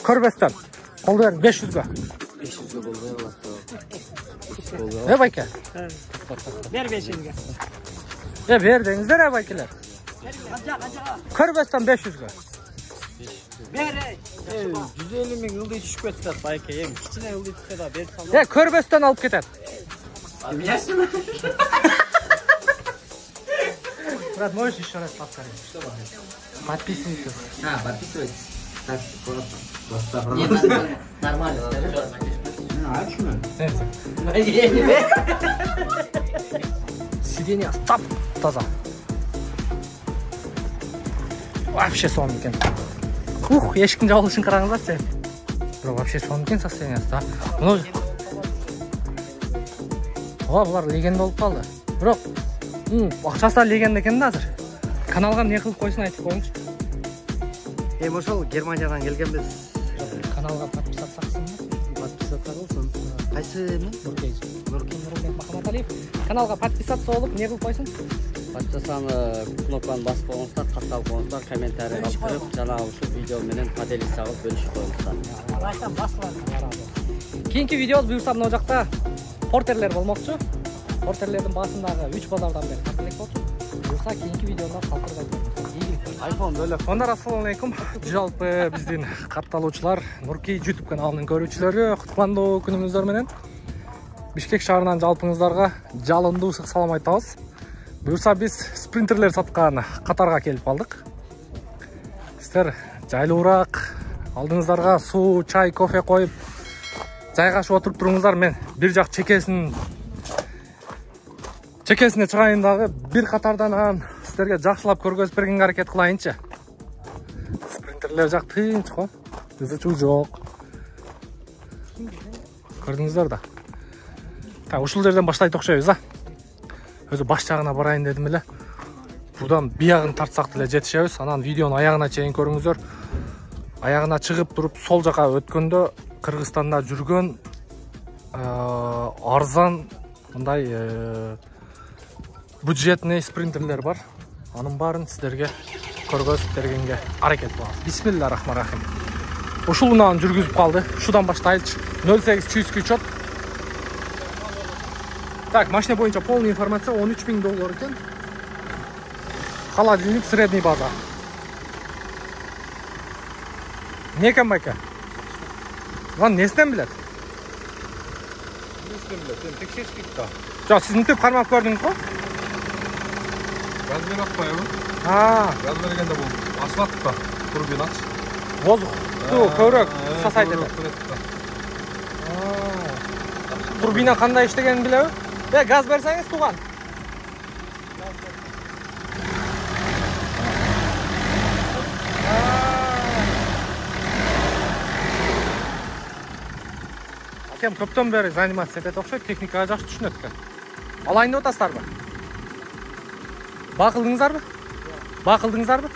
Көрбестен. Қолды берің 500-ге. 500-ге болды. Байке? Бер 500-ге. Бер деңіздер, байкелер. Көрбестен 500-ге. Бер. 150 миң ылдый түшүп кетти байке. Эми кичине ылдый түшсө да берип салам. Көрбестен алып кетет. Билесизби? Брат, можешь еще раз повторить? Что вам? Подписывайтесь. Подписывайтесь. Так, просто. Нормально. Сиденье стоп, таза. Вообще сон екен. Ешкім жауылышын қараңыздар сен. Бірақ вообще сон екен состояниесі да. Бұлар легенда болып қалды. Бірақ ақшасы да легенда екен да азыр. Каналға не қылып қойсын айтып қойыңызшы. Ошол Германиядан келгенбиз. Каналға подписатсақсың ба? Подписатса болсын. Кайсы мен? Нуркей Махаматалиев. Каналға подписатса болып не қылып қойсын? Подписаны кнопканы басып қойыңыздар, қатталып қойыңыздар, комментарий қалдырып, жаңағы ушул видео менен поделиться кылып бөлүшүп қойыңыздар. Лайктан басылады. Кейинки видеобуз буюрса мына жакта портерлер болмокчу. Портерлердин басындагы 3 базардан бери тартылек болчу. Буюрса кейинки видеода калтырып айтабыз. iPhone бөлөп. Ондар ассалам алейкум. Жалпы биздин катталуучулар, Нуркей YouTube каналынын көрүүчүлөрү, куткандуу күнүңүздөр менен Бишкек шаарынан жалпыңыздарга жалындуу ысык салам айтабыз. Буюрса биз спринтерлер саткан катарга келип калдык. Сиздер жайлуураак алдыңыздарга суу, чай, кофе коюп жайгашып отуруп туруңуздар. Мен бир жак чекесине чыгайын дагы бир катардан сиздерге жакшылап көргөзүп бергенге аракет кылайынчы. Спринтерлер жак тынч го. Ызычуу жок. Көрдүңүздөр да. Ушул жерден баштайт окшойбуз, а? Өзү баш жагына барайын дедим эле. Будан биягын тартсак деле жетишебиз. Анан видеонун аягына чейин көрүңүздөр. Аягына чыгып туруп сол жака өткөндө Кыргызстанда жүргөн арзан мындай бюджетный спринтерлер бар. Анын баарын сиздерге көргөзүп бергенге аракет кылабыз. Бисмиллахиррахманиррахим. Ушулунан жүргүзүп калды. Шудан баштайлычы. 08 чүйскү чот. Так, машина боюнча полный информация $13 000 екен. Холодильник средний база. Не екен байка? Lan несінен білет? Несінен білет, текшеріш кетті да. Жоқ, сіз мүтіп қармап көрдіңіз ғой? Газ беріп қойып. Газ бергенде бұл ашылаттық та, турбина ач. Воздух. Көбірек сасайды еді. Турбина қандай іштегенін білеу? Газ берсеңіз туған. Әкем көптен бері занимация етеді оқшайды, техникаға жақсы түшінеді екен. Алайын отасыздар ба? Бақылдыңыздар ба? Бақылдыңыздар ба?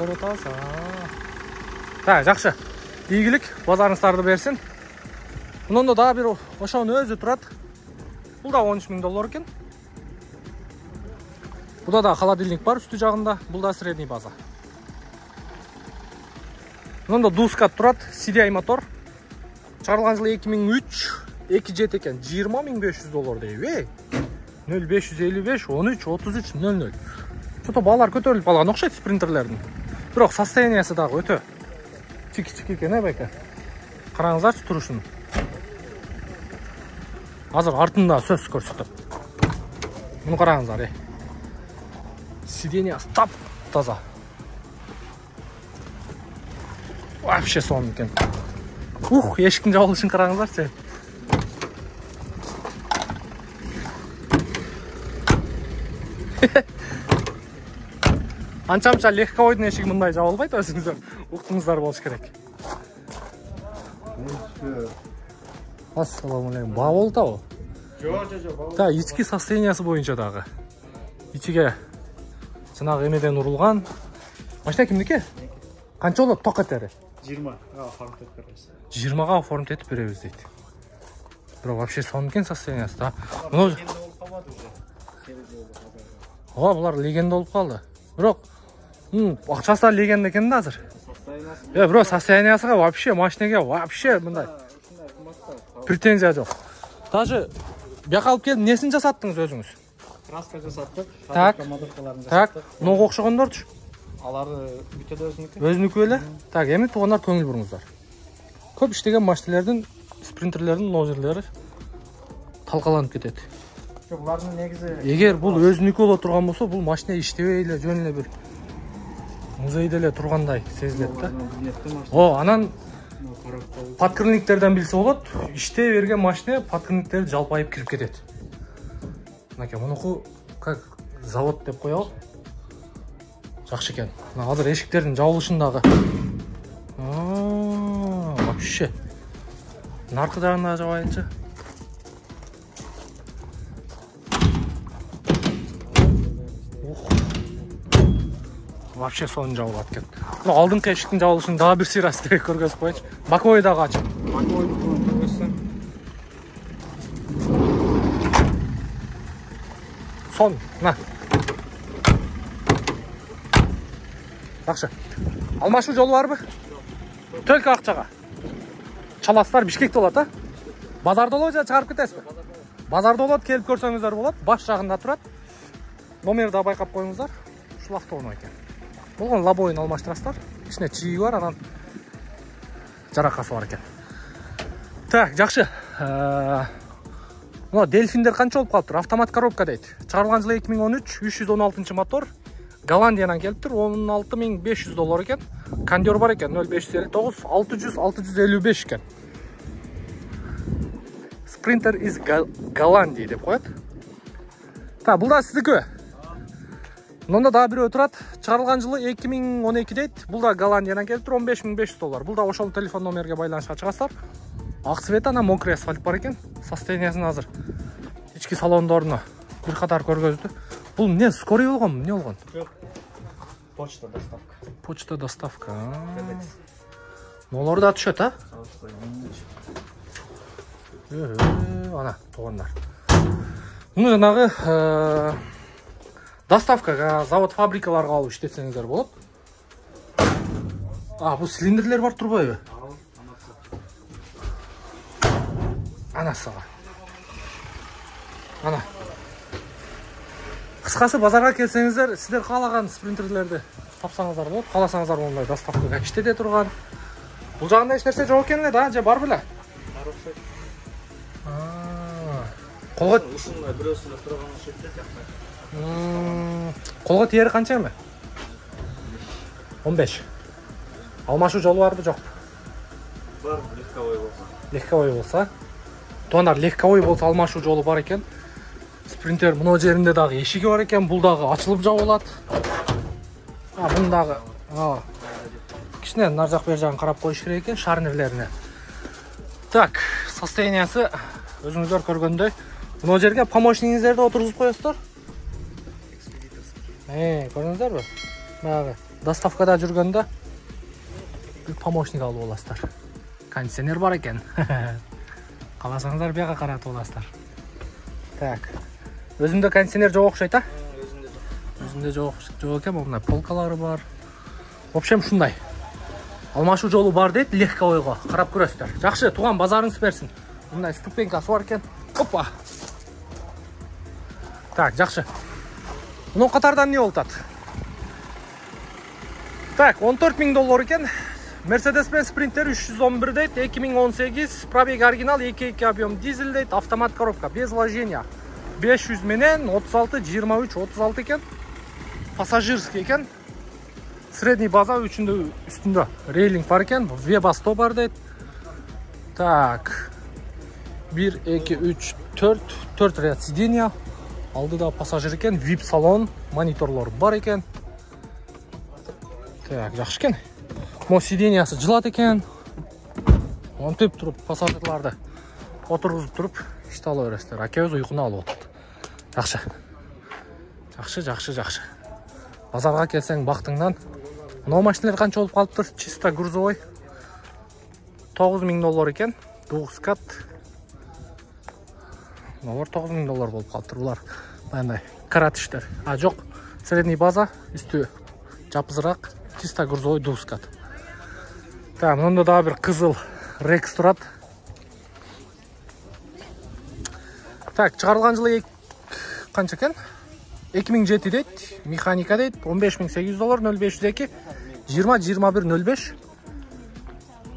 Көріп отасыз. Жақсы. Игілік базарыңыздарды берсін. Мұнда да бір ошауын өзі тұрады. Бұл да $13 000 екен. Бұда да холодильник бар үсті жағында. Бұл да средний база. Мұнда дуска тұрады. CDI мотор. Чарылған жылы 2003, 2.7 екен. $20 500 дейбі. 0555 13 33 00. Что-то балар көтеріліп алған оқшайды спринтерлердің. Бірақ состояниясы дағы өте чики-чики екен, байка. Қараңыздаршы тұрышын. Азыр артында сөз көрсетіп. Мұны қараңыздар, Сиденье стоп, таза. Вообще сон екен. Ешкім жауылышын қараңыздар сен. Анчамша легковойдың ешігі мұндай жауылбайды, өзіңіздер ұқтыңыздар болыш керек. Ассаламалейкум. Ба болды ау? Жоқ. Ички состояниясы бойынша дағы. Ичиге жаңағы емеден ұрылған. Машина кімдікі? Қанша олады тоқ етері? 20-ға оформить етіп береміз. 20-ға оформить етіп береміз дейді. Бірақ вообще сонымен состояниясы да. Бұлар легенда болып қалды. Бірақ ақшасы легенда екен да азыр. Бро, состояниясыга вообще машинеге вообще мындай претензия жок. Даже бияка алып келип несин жасаттыңыз өзүңүз? Краска жасаттык. Так. Модулкаларын Так, жасаттык. мынга окшогондорчу. Алары бүтөдө өзүнүкү. Өзүнүкү эле. Так, эми туугандар көңүл буруңуздар. Көп иштеген машинелердин, спринтерлердин ножерлери талкаланып кетет. Жок, булардын негизи Эгер бул өзүнүкү боло турган болсо, бул машина иштебей эле жөн эле бир музейде эле тургандай сезилет да. О, анан подкрылниктерден билсе болот. Иштей берген машина подкрылниктери жалпайып кирип кетет. Мынакей, мунуку как завод деп коелу. Жакшы экен. Мына азыр эшиктердин жабылышындагы. Вообще. Наркы жагына жабайынчы. Вообще сонун жабылып аткен. Мына алдыңкы эшиктин жабылышын дагы бир сыйрасы керек көргөзүп коечу. Боковой дагы ачык. Сон, на. Жакшы. Алмашуу жолу барбы? Только акчага. Чаластар Бишкекте болот, а? Базарда болобу же чыгарып кетесизби? Базарда болот, келип көрсөңүздөр болот. Баш жагында турат. Номерди да байкап коюңуздар. Ушул оно экен. Болгон лобойун алмаштырасыздар. Ичине чийи бар, анан жаракасы бар экен. Так, жакшы. Мына дельфиндер канча болуп калыптыр? Автомат коробка дейт. Чыгарылган жылы 2013, 316 мотор. Голландиядан келиптир, $16,500 экен. Кондер бар экен, 0559 600 655 экен. Sprinter из Голландии деп коет. Та, бул да сиздики. Мында дагы бирөө турат. Чыгарылган жылы 2012 дейт. Бул да Голландиядан келиптир, $15,500. Бул да ошол телефон номерге байланышка чыгасыздар. Ак цвет, ана мокрый асфальт бар экен. Состояниясын азыр ички салондоруна бир катар көргөздү. Бул эмне, скорый болгонбу? Эмне болгон? Жок. Почта доставка. Почта доставка. Нолор да түшөт, а? Ана, туугандар. Муну жанагы доставкага, завод, фабрикаларга алып иштетсеңиздер болот. Бул цилиндрлер бар турбайбы? Анасыга. Ана. Кыскасы, базарга келсеңиздер, сиздер каалаган спринтерлерди тапсаңыздар болот. Кааласаңыздар мондай доставкага иштете турган. Бул жагында эч нерсе жок экен эле да, же бар беле? Бар окшойт. Колго Ушундай бирөөсүнө турган окшойт жакта. Колго тиери канча эми? 15. Алмашуу жолу барбы, жокпу? Бар, легковой болсо. Легковой болсо. Туугандар, легковой болсо алмашуу жолу бар экен. Спринтер мына жеринде дагы эшиги бар экен, бул дагы ачылып жабылат. Бун дагы кичине нар жак бер жагын карап коюш керек экен, шарнерлерине. Так, состояниясы өзүңүздөр көргөндөй. Мына жерге помощниңиздерди отургузуп коесуздар. Көрдүңүздөрбү? Баягы доставкада жүргөндө бир помощник алып аласыздар. Кондиционер бар экен. Кааласаңыздар бияка каратып аласыздар. Так. Өзүндө кондиционер жок окшойт, а? Өзүндө жок экен, мына полкалары бар. В общем, ушундай. Алмашуу жолу бар дейт, легковойго карап көрөсүздөр. Жакшы, тууган базарыңыз берсин. Мындай ступенькасы бар экен. Опа. Так, жакшы. Муну катардан эмне болуп атат? Так, $14,000 экен. Mercedes-Benz Sprinter 311 дейт, 2018, пробег оригинал, 2.2 объем дизель дейт, автомат коробка, без вложения. 500 менен 36, 23, 36 экен. Пассажирский экен. Средний база үстүндө рейлинг бар экен, Weber 100 бар дейт. Так. 1, 2, 3, 4 ряд сиденья. Алдыда пассажир экен, VIP салон, мониторлор бар экен. Так, жакшы экен. Мо сиденьясы жылат экен. Монтип туруп пассажирларды отургузуп туруп иште ала бересиздер. Акебиз уйкуну алып атат. Жакшы. Базарга келсең бактыңдан. Мына машиналар канча болуп калыптыр? Чисто грузовой. $9,000 экен. Двухскат. Нолар $9,000 болуп калыптыр. Булар баяндай каратыштар. Жок. Средний база, үстү жапызыраак, чисто грузовой двухскат. Так, мында дагы бир кызыл Rex турат. Так, чыгарылган жылы канча экен? 2007 дейт, механика дейт, $15.800, 0502, 20-21-05.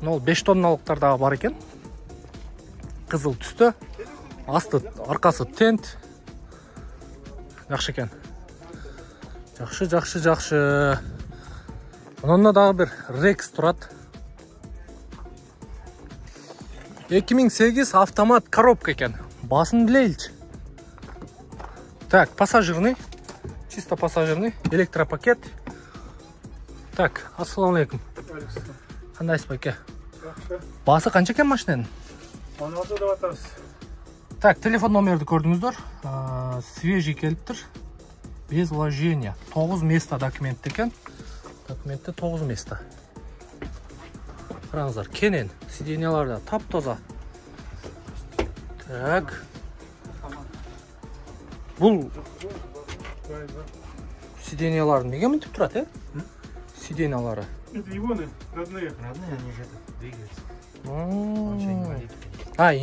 Ол 5 тонналыктар дагы бар экен. Кызыл түстө. Асты, аркасы тент. Жакшы экен. Жакшы. Мында дагы бир Rex турат. 2008 автомат коробка экен. Басын билейличи. Так, пассажирный. Чисто пассажирный. Электропакет. Так, ассаламу алейкум. Кандайсыз байке? Басы канча экен машинанын? 16 деп атабыз. Так, телефон номерди көрдүңүздөр. Свежий келиптир. Без вложения. 9 место документ экен. Документте 9 место. Караңыздар, кенен. Сиденьяларда таптоза. Так. Бул сиденьялар неге мынтип турат, Сиденьялары. Это ивоны, родные. Родные, они же это двигаются.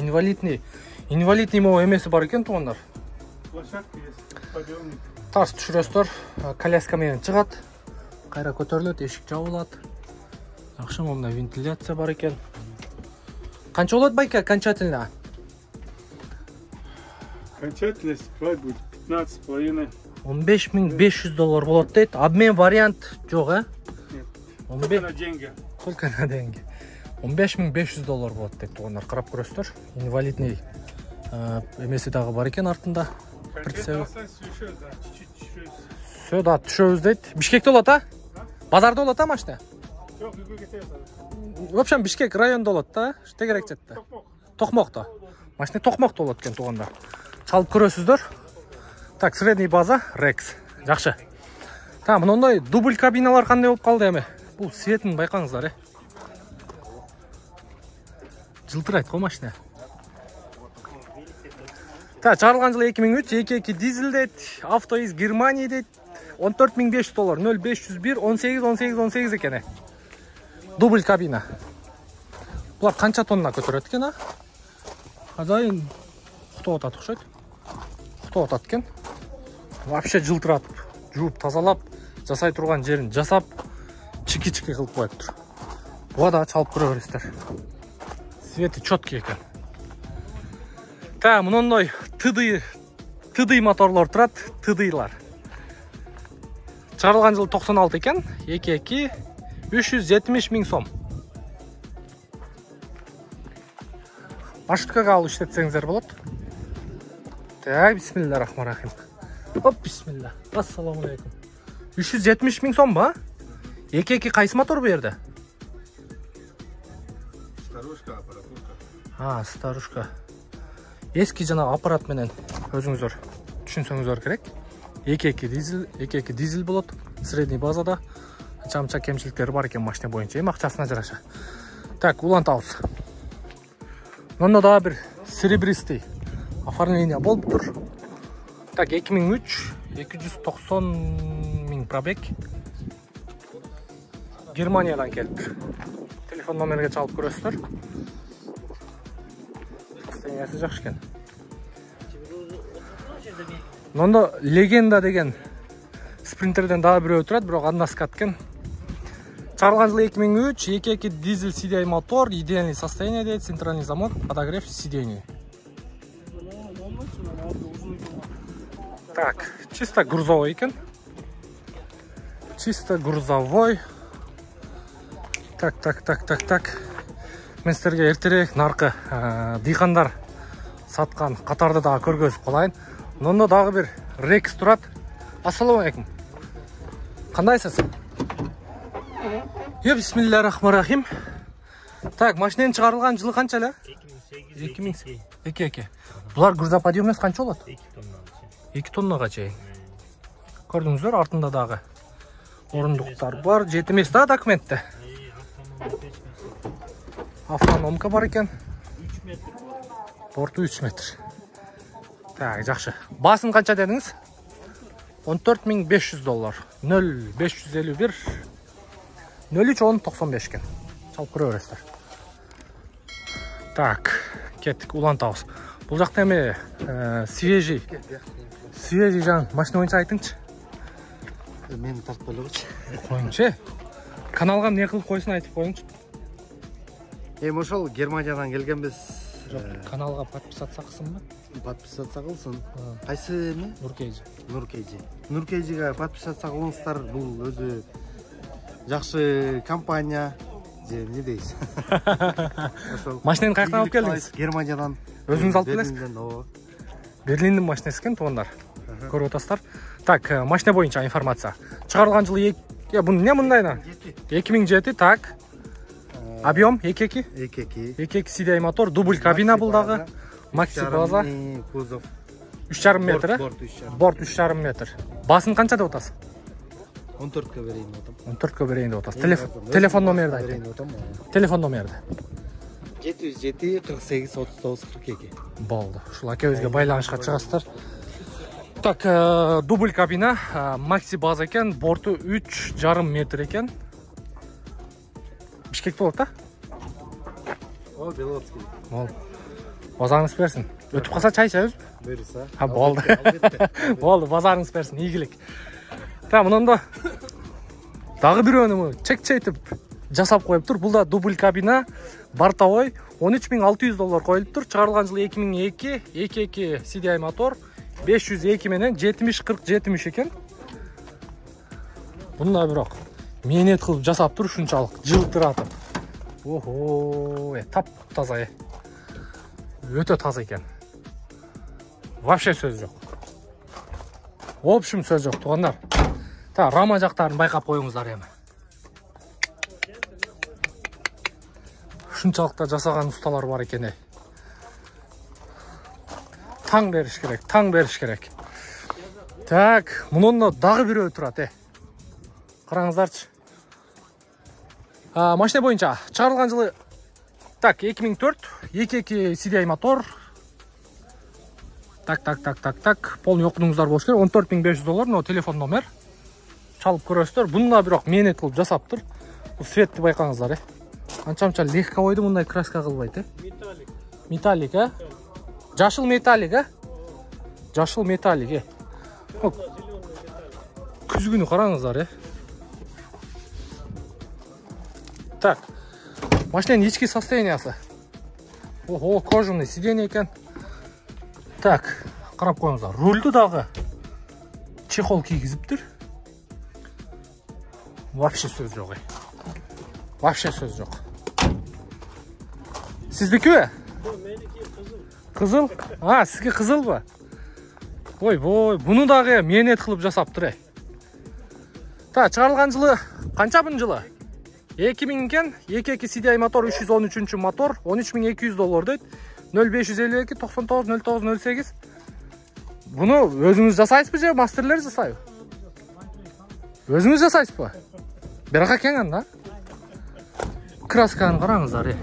Инвалидный. Инвалидный могу эмеси бар экен туугандар. Площадка есть, подъемник. Тарс түшүрөсүздөр. Коляска менен чыгат. Кайра көтөрүлөт, эшик жабылат. Жакшы, монда вентиляция бар экен. Канча болот байке окончательно? Окончательность хватит будет 15,5. $15.500 болот дейт. Обмен вариант жок, Нет. Только на деньги. Только на деньги. $15.500 болот дейт туугандар. Карап көрөсүздөр. Инвалидный эмеси дагы бар экен артында. Конкретно остается еще, да, чуть-чуть. Всё, да, түшөбүз дейт. Бишкекте болот, Базарда болот, машина? Жоқ, любой кетеді. В общем, Бишкек районда болот, Ште керек жетти? Токмокто. Машина Токмокто болот экен туугандар. Чалып көрөсүздөр. Так, средний база Rex. Жакшы. Так, мындай дубль кабиналар кандай болуп калды эми? Бул светин байкаңыздар, Жылтырайт го машина. Так, чыгарылган жылы 2003, 2.2 дизель дейт, авто из Германии дейт, $14.500, 0501, 18 экен. Дубль кабина. Булар канча тонна көтөрөт экен, Азайын кутуп атат окшойт. Кутуп атат экен. Вообще жылтыратып, жууп, тазалап, жасай турган жерин жасап, чики-чики кылып коюптур. Буга да чалып көрө бересиздер. Свети чёткий экен. Так, мындай TDI моторлор турат, TDI'лар. Чыгарылган жылы 96 экен, 2.2, 370 000 сом. Маршруткага алып иштетсеңиздер болот. Так, бисмиллахиррахманиррахим. Оп, бисмилlah. Ассаламу алейкум. 370 000 сом ба? 2.2 кайсы мотор бу жерде? Старушка, аппаратурка. Старушка. Эски жана аппарат менен өзүңүздөр түшүнсөңүздөр керек. 2.2 дизель болот. Средний базада. Чамча кемчиликтери бар экен машина боюнча, акчасына жараша. Так, улантабыз. Мында дагы бир серебристый оформление болуп тур. Так, 2003, 290 000 пробег. Германиядан келиптир. Телефон номерге чалып көрөсүздөр. Состояниясы жакшы экен. Мында легенда деген спринтерден дагы бирөө турат, бирок андасы каткен. Чыгарылган жылы 2003, 2.2 дизель CDI мотор, идеальное состояние дейт, центральный замок, подогрев сидений. Так, чисто грузовой экен. Чисто грузовой. Так. Мен сіздерге эртерээк наркы дыйкандар саткан катарды дагы көргөзүп калайын. Мында дагы бир Rex турат. Ассаламу алейкум. Кандайсыз? Бисмиллахиррахманиррахим. Так, машинанын чыгарылган жылы канча эле? 2008. 2.2. Булар грузоподъемность канча болот? 2 тоннага чейин. Көрдүңүздөр, артында дагы орундуктар бар, жетемес да документте. Автономка бар экен. 3 метр. Борту 3 метр. Так, жакшы. Басын канча дедиңиз? $14.500. 0551 03 1095 экен. чалып көрө бересиздер. Так, кеттик, улантабыз. Бул жакта эми свежий жан машина боюнча айтыңчы. Мени тартпай элегичи. Коюңчу. Каналга эмне кылып койсун айтып коюңчу. Ошол Германиядан келгенбиз. Каналга подписаться кылсынбы? Подписаться кылсын. Кайсы эме? Нуркейжиге подписаться кылыңыздар. Бул өзү жакшы компания. Не дейсиз? Машинаны каяктан алып келдиңиз? Германиядан. Өзүңүз алып келесиз? Берлиндин машинасы экен, туугандар. Көрүп атасыздар. Так, машина боюнча информация. Чыгарылган жылы бун эмне мындайна? 2007, так. Объем 2.2 CDI мотор, дубль кабина бул дагы. Макси база. Кузов 3,5 метр. Борт 3,5 метр. Басын канча деп атасыз? 14 берейин деп атам. 14 берейин деп атасыз. Телефон номерди айтыңыз. Телефон номерди. 707 48 39 42. Болду. Ушул акебизге байланышка чыгасыздар. Так, дубль кабина, макси база экен, борту 3,5 метр экен. Бишкекте болот да? О, Беловский. Болду. Базарыңыз берсин. Өтүп калса чай ичебиз? Буйруса. Болду. Болду, базарыңыз берсин, ийгилик. Та, мынанда дагы бирөөнү чек-чейтип жасап коюптур. Бул да дубль кабина, бортовой, $13,600 коюлуптур. Чыгарылган жылы 2002, 2.2 CDI мотор, 502 менен 70-40-70 экен. Бунда бирок мээнет кылып жасаптыр ушунчалык жылтыратып. Охо, тап-таза. Өтө таза экен. Вообще сөз жок. В общем, сөз жок, туугандар. Та, рама жактарын байкап коюңуздар эми. Ушунчалык жасаган усталар бар экен. Таң бериш керек. Так, мунун дагы бирөө турат, Караңыздарчы. Машина боюнча чыгарылган жылы так 2004, 2.2 CDI мотор. Так. Полный окудуңуздар болуш керек. $14,500, но телефон номер. Чалып көрөсүздөр. Бунда бирок мээнет кылып жасаптыр. Бул светти байкаңыздар, Анча-мынча легковойду мындай краска кылбайт, Металлик, Жашыл металлик, Жашыл металлик, Күзгүнү караңыздар, Так. Машинанын ички состояниясы. Ого, кожаный сиденье экен. Так, карап коюңуздар. Рульду дагы чехол кийгизиптир. Вообще сөз жок. Сиздикиби? Меники Кызыл? Сизге кызылбы? Ой, буну дагы мээнет кылып жасаптыр, Та, чыгарылган жылы канча бун жылы? 2000 экен, 2.2 CDI мотор, 313 мотор, $13,200 дейт. 0552 99 09 08. Буну өзүңүз жасайсызбы же мастерлер жасайбы? Өзүңүз жасайсызбы? Бирага кеңен да. Красканы караңыздар,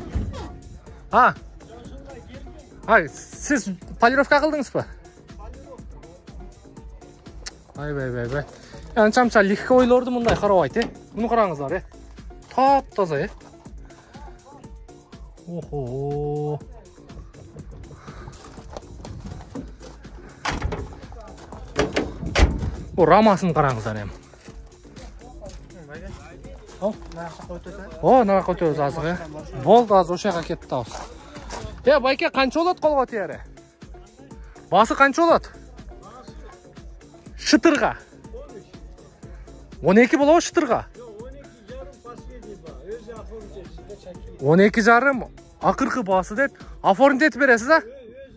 сиз полировка кылдыңызбы? Ай. Анча-мынча легковойлорду мындай карабайт, Буну караңыздар, Тап-таза, Охо. Бу рамасын караңыздар эми. Нага өтөбүз азыр, Болду, азыр ошо жака кетип атабыз. Байке, канча болот колго тиери? Басы канча болот? Шытырга. 12 болобу шытырга? 12,5 акыркы басы деп оформить этип бересиз,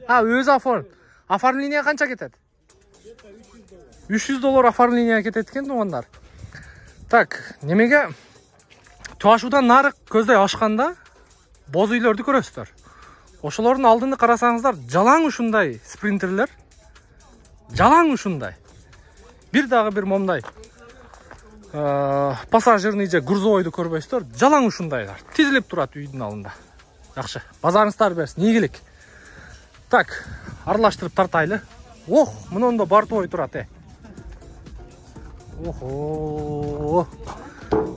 өзү оформ. Оформление канча кетет? $300 оформление кетет экен, туугандар. Так, немеге туашуудан нарык көздөй ашканда боз үйлөрдү көрөсүздөр. Ошолордун алдын карасаңыздар, жалаң ушундай спринтерлер. Жалаң ушундай. Бир дагы бир момдай пассажирный же грузовойду көрбөйсүздөр, жалаң ушундайлар. Тизилип турат үйдүн алдында. Жакшы. Базарыңыздар берсин, ийгилик. Так, аралаштырып тартайлы. Мунунда бортовой турат, Охо.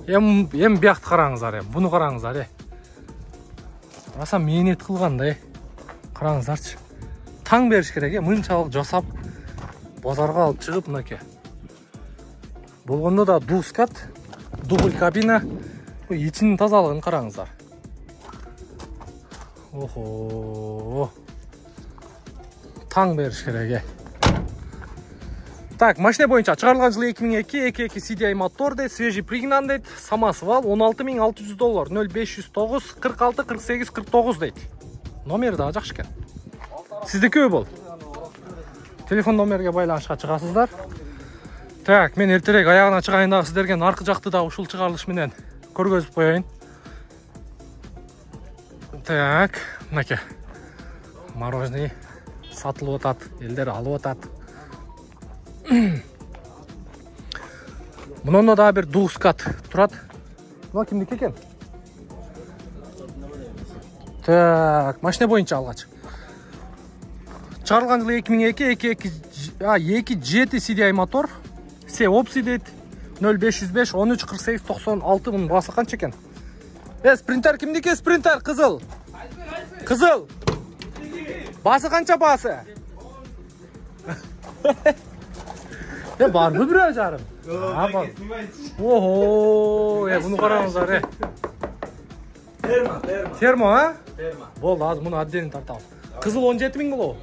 Эми биякты караңыздар, буну караңыздар, аса мээнет кылгандай. Караңыздарчы. Таң бериш керек, мынчалык жасап базарга алып чыгып мынакей. Болгондо да дускат, дубль кабина. Ичинин тазалыгын караңыздар. Охо. Таң бериш керек. Так, машина боюнча чыгарылган жылы 2002, 2.2 CDI мотор дейт, свежий пригнан дейт, самосвал $16.600, 0509 46 48 49 дейт. Номер да жакшы экен. Сиздикиби бул? Телефон номерге байланышка чыгасыздар. Так, мен эртерээк аягына чыгайын дагы сиздерге наркы жакты да ушул чыгарылыш менен көргөзүп коеюн. Так, мынакей. Мороженый сатылып атат, элдер алып атат. Мунунда да бир дускат турат. Мына кимдики экен? Так, машина боюнча алгач. Чыгарылган жылы 2002, 2.7 CDI мотор. Все опции дейт. 0505 13 48 96. Мунун баасы канча экен? Спринтер кимдики? Спринтер кызыл. Кызыл. Баасы канча баасы? Барбы бирөө жарым? Ого, муну караңыздар. Термо, а? Болду, азыр муну отдельно тартабыз. Кызыл 17.000 болобу?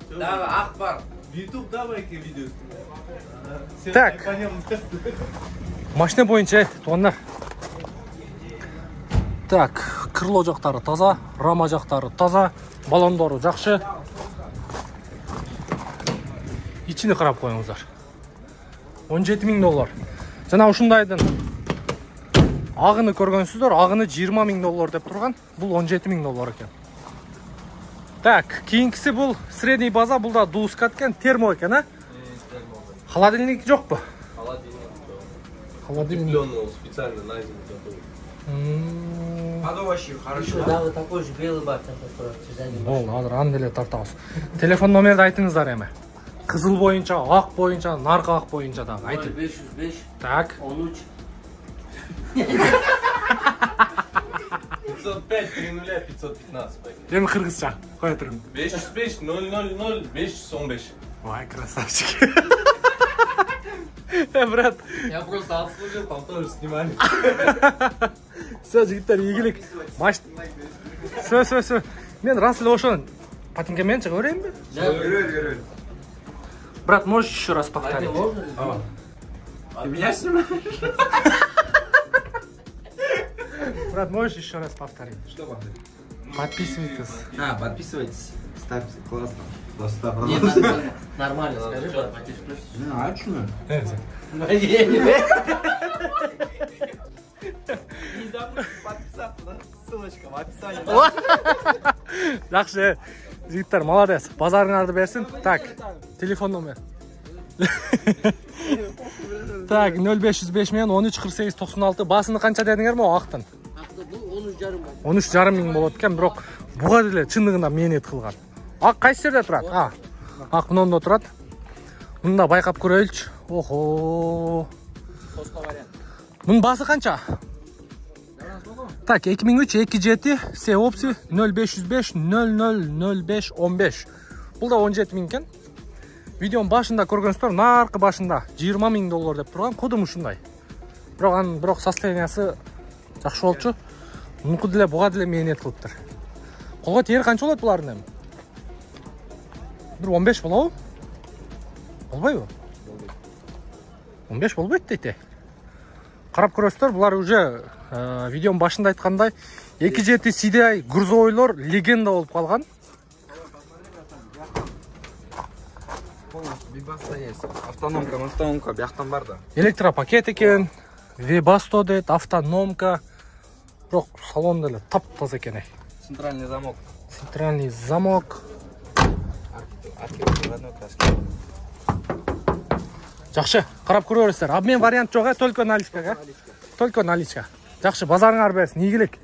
Дагы ак бар. YouTube давайки видеосы. Так. Машина боюнча туугандар. Так, крыло жактары таза, рама жактары таза, баллондору жакшы. Ичини карап коюңуздар. $17.000. Жана ушундайдын агыны көргөнсүздөр, агыны $20.000 деп турган. Бул $17.000 экен. Так, кийинкиси бул средний база, бул да дускат экен, термо экен, а? Холодильник жокпу? Холодильник. Специально на зиму готовый. Вообще хорошо. Да, вот такой же белый бар. Болду, азыр аны деле тартабыз. Телефон номерди айтыңыздар эми. Кызыл боюнча, ак боюнча, наркы ак боюнча дагы айтып. 0505. Так. 13. 505 30 515. Эми кыргызча кое тургун. 505 000 515. Ой, красавчик. Брат. Я просто обслужил, там тоже снимали. Все, жигиттер, ийгилик. Все. Мен рас эле ошон патинкемен чыга берейинби? Görür. Брат, можешь еще раз повторить? Ты меня снимаешь? Брат, можешь еще раз повторить? Что повторить? Подписывайтесь. Подписывайтесь. Ставьте, классно. Нет, нормально, скажи, брат, А что? Не забудь подписаться, да? Ссылочка в описании. Жакшы. Жигиттер, молодец. Базарыңарды берсин. Так, телефон номер. Так, 0505 менен 13 48 96. Басыны канча дедиңер мо актын? Акты бул 13,5. 13,5 болот экен, бирок буга деле чындыгында мээнет кылган. Ак кайсы жерде турат? Ак мынунда турат. Мында байкап көрөйлүчү. Охо. Мунун баасы канча? Так, 2003 2.7 все опции 0505 0005 15. Бул да 17.000 экен. Видеонун башында көргөнсүздөр, наркы башында $20.000 деп турган, кодум ушундай. Бирок состояниясы жакшы болчу. Мунку деле буга деле мээнет кылыптыр. Колго тери канча болот булардын эми? Бир 15 болобу? Болбойбу? 15 болбойт дейт. Карап көрөсүздөр, булар уже видеонун башында айткандай 2.7 CDI грузовойлор легенда болуп калган. Бибаста есть. Автономка, бияктан бар да. Электропакет экен, Webasto дейт, автономка. Бирок салон деле таптаза экен. Центральный замок. Центральный замок. Жакшы, карап көрөсүздөр. Обмен вариант жок, только наличка. Только наличка. Жакшы, базарыңар берсин, ийгилик.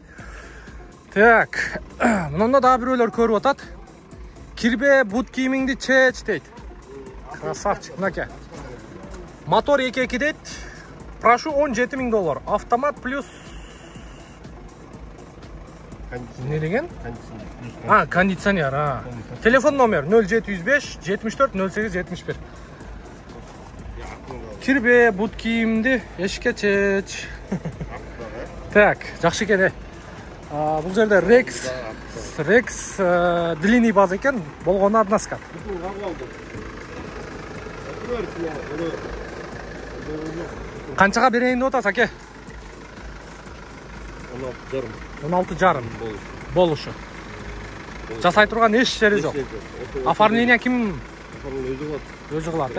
Так, мында да бирөөлөр көрүп атат. Кирбе, бут кийимиңди чеч дейт. Красавчик, мынакей. Мотор 2.2 дейт. Прошу $17.000. Автомат плюс Не деген? Кондиционер. Телефон номер 0705 74 08 71. Кирбе, бут кийимди эшикке чеч. Так, жакшы экен. Бул жерде Rex длинный база экен, болгону одна скат. Канчага берейин деп атасыз, аке? 16,5 болушу. Жасай турган эч жери жок. Оформление ким? Өзү кылат,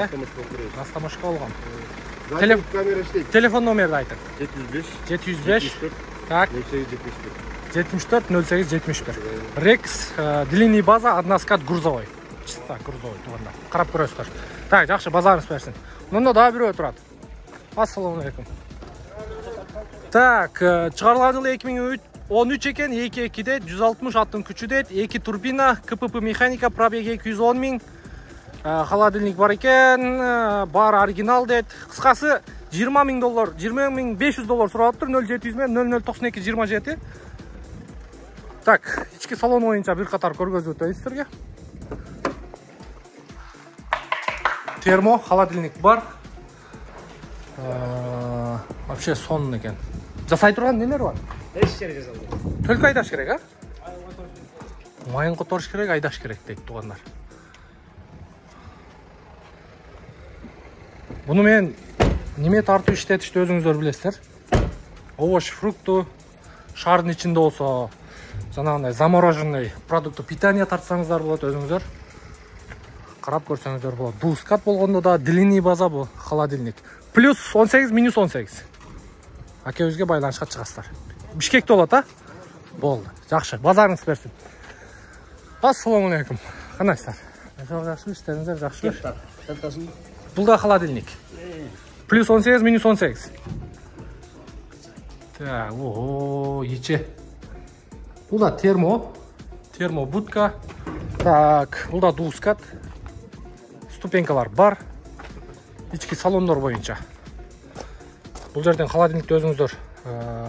Растамашка болгон. Телефон номерди айтыңыз. 705 так 74 08 71. Rex длинный база, одна скат грузовой. Чисто грузовой туганда. Карап көрөсүздөр. Так, жакшы, базарыңыз берсин. Мында дагы бирөө турат. Ассаламу алейкум. Так, чыгарылган жылы 2013 экен, 2.2 дейт, 160 аттын күчү дейт, 2 турбина, КПП механика, пробеги 210 миң. Холодильник бар экен, бар оригинал дейт. Кыскасы 20 миң доллар, 20 500 доллар сурап тур, 0700 менен 0092 27. Так, ички салон боюнча бир катар көргөзүп өтөйүн сиздерге. Термо, холодильник бар. Вообще сонун экен. Жасай турган нелер бар? Эч жери жасалды. Только айдаш керек, Майын которуш керек, айдаш керек дейт тугандар. Буну мен неме тартуу иштетишти өзүңүздөр билесиздер. Овощ, фрукту шардын ичинде болсо, жанагындай замороженный продукты питания тартсаңыздар болот өзүңүздөр. Карап көрсөңүздөр болот. Бул скат болгондо да длинный база бул холодильник. Плюс 18 минус 18. Акебизге байланышка чыгасыздар. Бишкекте болот, Болду. Жакшы, базарыңыз берсин. Ассаламу алейкум. Кандайсыздар? Жакшы, иштериңиздер жакшы. Бул да холодильник. Плюс 18 минус 18. Так, ичи. Бул да термо будка. Так, бул да дускат. Ступенькалар бар. Ички салондор боюнча. Бул жерден холодильникти өзүңүздөр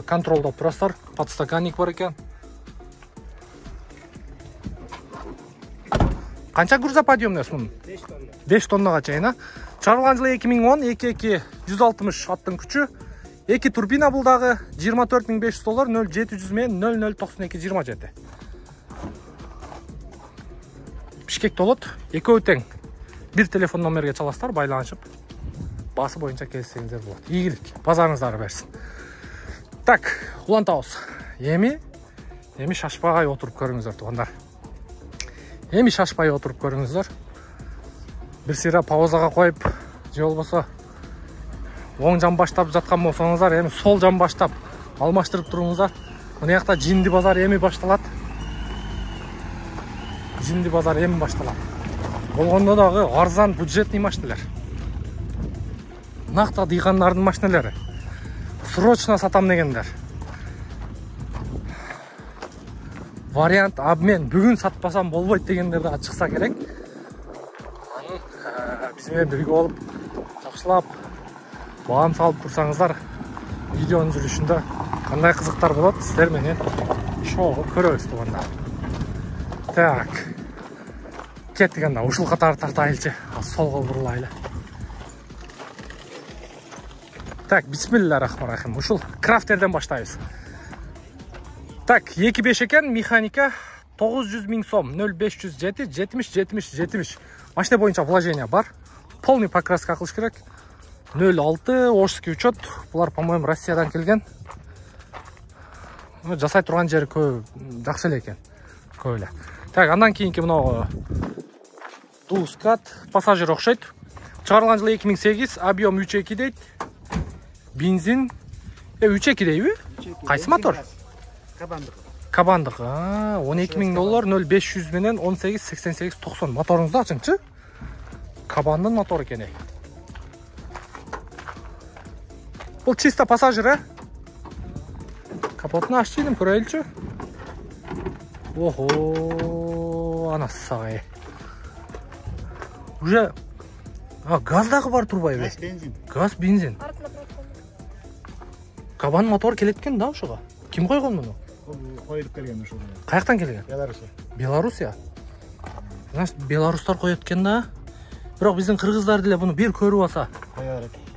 контролдоп турасыздар. Подстаканник бар экен. Канча грузоподъемность мунун? 5 тоннага чейин, Чыгарылган жылы 2010, 2.2 160 аттын күчү. 2 турбина бул дагы 24500 доллар, 0700 менен 0092 27. Бишкекте болот. Экөө тең. Бир телефон номерге чаласыздар, байланышып. Басы боюнча келсеңиздер болот. Ийгилик, базарыңыздарды берсин. Так, улантабыз. Эми шашпай отуруп көрүңүздөр туугандар. Эми шашпай отуруп көрүңүздөр. Бир сыйра паузага коюп, же болбосо оң жан баштап жаткан болсоңуздар, эми сол жан баштап алмаштырып туруңуздар. Мына жакта жинди базар эми башталат. Болгондо дагы арзан бюджетный машиналар. Накта дыйгандардын машиналары. Срочно сатам дегендер. Вариант обмен, бүгүн сатпасам болбойт дегендер да чыкса керек. Биз менен бирге болуп, жакшылап баам салып турсаңыздар, видеонун жүрүшүндө кандай кызыктар болот, сиздер менен шоу көрөбүз туугандар. Так. Кеттик анда, ушул катары тартайлычы. Солго бурулайлы. Так, бисмиллахиррахманиррахим. Ушул крафтерден баштайбыз. Так, 2.5 экен, механика 900 миң сом, 0507 70. Машина боюнча вложение бар. Полный покраска кылыш керек. 06 ошский учет. Булар, по-моему, Россиядан келген. Жасай турган жери көп, жакшы эле экен. Көп эле. Так, андан кийинки мына Дускат, пассажир окшойт. Чыгарылган жылы 2008, объем 3.2 дейт. Бензин 3.2 дейби? Кайсы мотор? Кабандык. 12 миң доллар, 0500 менен 188890. Моторуңузду ачыңчы. Кабандын мотор экен. Бул чисто пассажир, Капотун ачып едим, көрөйлүчү. Охо, анасай. Уже газ дагы бар турбайбы? Газ, бензин. Газ, бензин. Кабан мотор келет экен да ушуга. Ким койгон муну? коюлуп келген ошол. Каяктан келген? Беларусия. Белоруссия. Значит, белорустар коет экен да. Бирок биздин кыргыздар деле буну бир көрүп алса,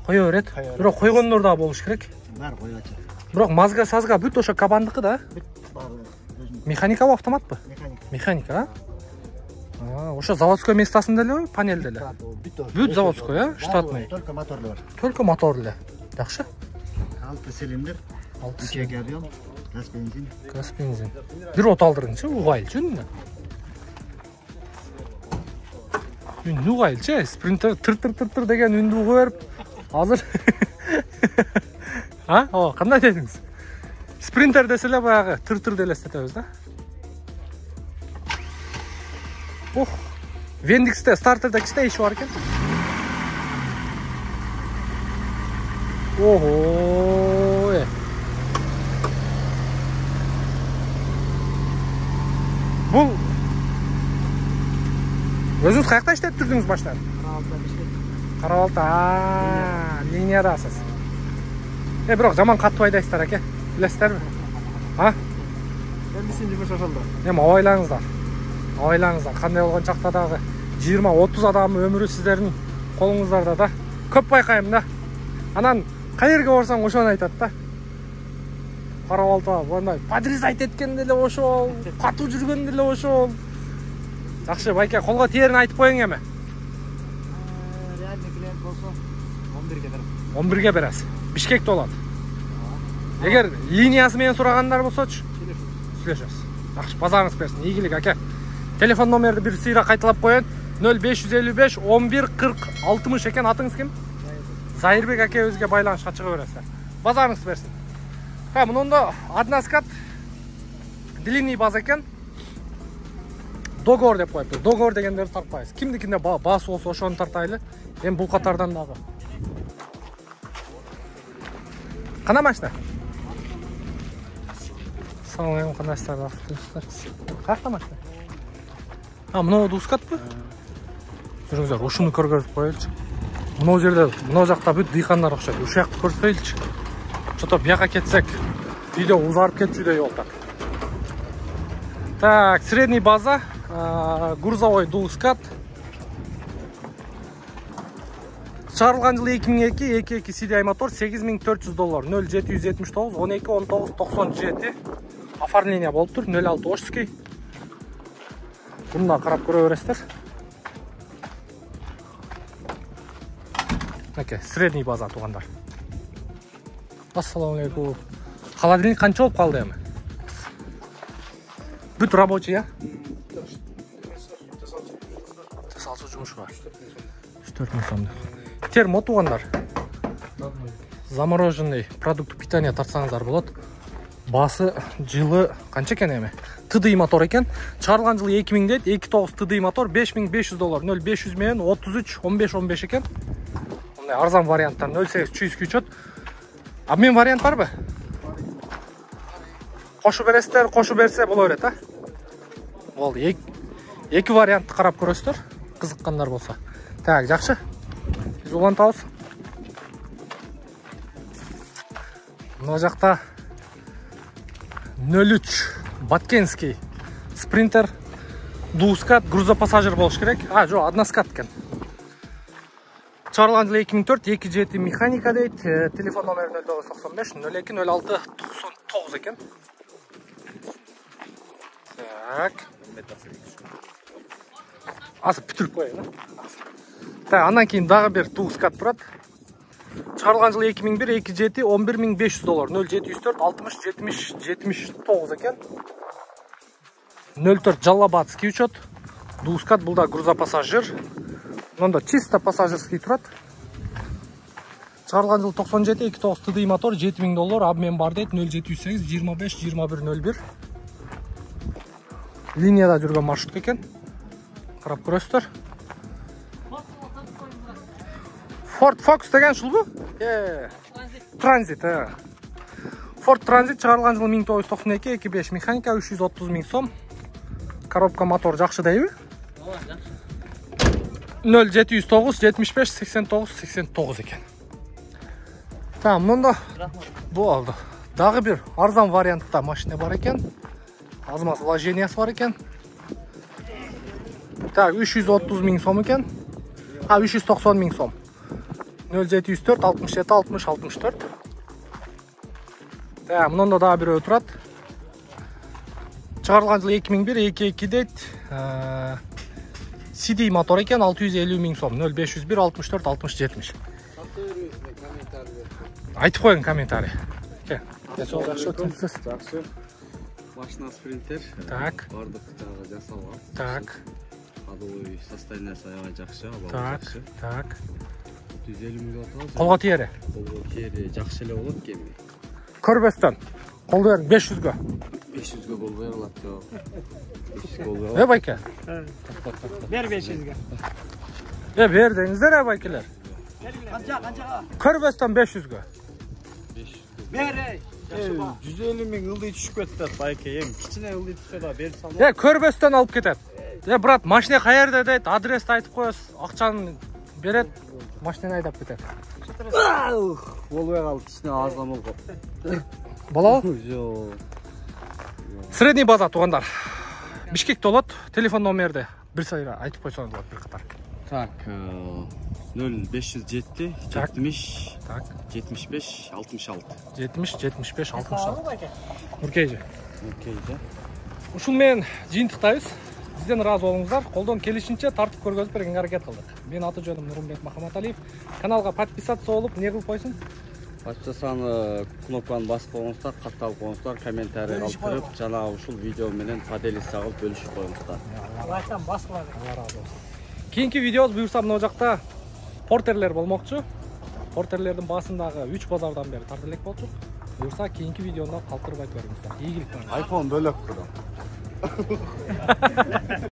кое берет. Бирок койгондор да болуш керек. Бар коюлачак. Бирок мазга сазга бүт ошо кабандыкы да. Механикабы, автоматпы? Механика, а? Ошо заводской местасында эле, панелде эле. Бүт заводской, а? Штатный. Только моторлы бар. Только мотор эле. Жакшы. 6 цилиндр, 2 объем, газ бензин. Газ бензин. Бир от алдырыңчы, угайлчы үнү. Үнү угайлчы, спринтер тыр деген үндү угуп берип. Азыр. А? О, кандай дедиңиз? Спринтер деселе баягы тыр деле элестетебиз да. Ох, Вендиксте стартерде кичине иши бар экен. Ого. Бул өзүңүз каякта иштеп жүрдүңүз баштан? Карабалта, линиядасыз. Бирок жаман катуу айдайсыздар аке. Билесиздерби? А? Эмдисин жумуш ошондо. Абайлаңыздар, кандай болгон чакта дагы 20-30 адам өмүрү сиздердин колуңуздарда да. Көп байкайм да. Анан каерге барсаң ошону айтат да. Карабалта, мындай подрезать эткенде эле ошол, катуу жүргөндө эле ошол. Жакшы, байке, колго тиерин айтып коюң эми. Реальный клиент болсо 11ге берем. 11ге бересиз. Бишкекте болот. Эгер линиясы менен сурагандар болсочу, сүйлөшөбүз. Жакшы, базарыңыз берсин. Ийгилик аке. Телефон номерди бир сыйра кайталап коеюн. 0555 11 40 60 экен. Атыңыз ким? Зайырбек аке, өзгө байланышка чыга бересиз. Базарыңыз берсин. Мында одна скат длинный баз экен. Договор деп коюптур. Договор дегендерди тартпайбыз. Кимдикинде баасы болсо ошону тартайлы. Эми бул катардан дагы. Кандай машина? Assalomu alaykum, qandaysizlar, baxtliysizlar? Qayerda mashina? Ha, mынау дускатпы? Жүрүңүздөр, ушуну көргөзүп коелучу. Мынау жерде, мынау жакта бүт дыйкандар окшойт. Ушул жакты көрсөтөйлүчү. Чото бияка кетсек, видео узарып кетчүдөй болуп атат. Так, средний база, грузовой дускат. Чарылган жылы 2002, 2.2 CDI мотор, $8400, 0779 12 19 97. Оформление болуп тур, 06 Ошский. Бунда карап көрө бересиздер. Оке, средний база туугандар. Ассаламу алейкум. Холодильник канча болуп калды эми? Бүт рабочий, а? Жасалчу жумуш бар. 4000 сом. Термо туугандар. Замороженный продукт питания тартсаңыздар болот. Басы жылы канча экен эми? TDI мотор экен. Чарылган жылы 2000 дейт, 2.9 TDI мотор, $5500, 0500 менен 33 15 экен. Мындай арзан варианттан 08 чүйүз күйчөт. Обмен вариант барбы? Кошу бересиздер, кошу берсе боло берет, а? Болду. Эки вариантты карап көрөсүздөр, кызыккандар болсо. Так, жакшы. Биз улантабыз. Мына жакта 03 Баткенский спринтер, дускат, грузопассажир болуш керек. А, жок, односкат экен. Чарылган жылы 2004, 2.7 механика дейт. Телефон номери 0995 02 06 99 экен. Так. Азыр бүтүрүп коеюн. Так, андан кийин дагы бир дускат турат. Чарылган жылы 2001, 2.7 $11500, 0704 60 70 79 экен. 04 Жаллабадский учет. Дускат, бул да грузопассажир. Мында чисто пассажирский турат. Чарылган жылы 97, 2.9 TDI мотор, $7000, обмен бар дейт, 0708 25 2101. Линияда жүргөн маршрут экен. Карап көрөсүздөр. Ford Focus деген ушулбу? Транзит, Ford Transit чыгарылган жылы 1992, 2.5 механика, 330 000 сом. Коробка мотор жакшы дейби? Ооба, жакшы. 0709 75 89 89 экен. Tamam, мында болду. Дагы бир арзан вариантта машина бар экен. Азмаз вложениясы бар экен. Так, 330 миң сом экен. 390 миң сом. 0704 67 60 64. Так, мынында дагы бирөө турат. Чыгарылган жылы 2001, 22 дейт. CD мотор экен, 650 миң сом. 0501 64 60 70. Айтып коюң комментарий. Жақсы. Машина спринтер. Так. Бардык жагы жасалган. Так. Ходовой состояниясы аябай жакшы. Так. Так. 150 миң атабыз. Колго тиери. Колго тиери жакшы эле болот кеми. Көрбөстөн. Колду бериң 500гө. 500гө болбой калат жок. 500 болбой. Байке. Ver 500'e. Бер деңиздер, байкелер. Kanca. Көрбөстөн 500гө. 500. Ver ey. 150 миң ылдый түшүп кетти байке, эми кичине ылдый түшсө да берип салам. Көрбөстөн алып кетет. Брат, машина каерде дейт, адрести айтып коесуз, акчаны берет, машинаны айдап кетет. Болбой калды, кичине азган болуп. Болобу? Жок. Средний база туугандар. Бишкекте болот, телефон номерди бир сайра айтып койсоңуз болот бир катар. Так, 0507 70 Так. 75 66. 70 75 66. Нуркейжи. Окей, да. Ушул менен жыйынтыктайбыз. Бизден ыраазы болуңуздар. Колдон келишинче тартып көргөзүп бергенге аракет кылдык. Менин аты жөнүм Нурмбек Махаматалиев. Каналга подписаться болуп, эмне кылып койсуң? Подписаться кнопканы басып коюңуздар, катталып коюңуздар, комментарий калтырып, жана ушул видео менен поделиться кылып бөлүшүп коюңуздар. Like'tan bas kıladı. Allah разы болсун. Кийинки видеобуз буюрса мына жакта портерлер болмокчу. Портерлердин басындагы 3 базардан бери тартып элек болчук. Буюрса кийинки видеода калтырбай көрүңүздөр. Ийгилик менен. iPhone бөлөк.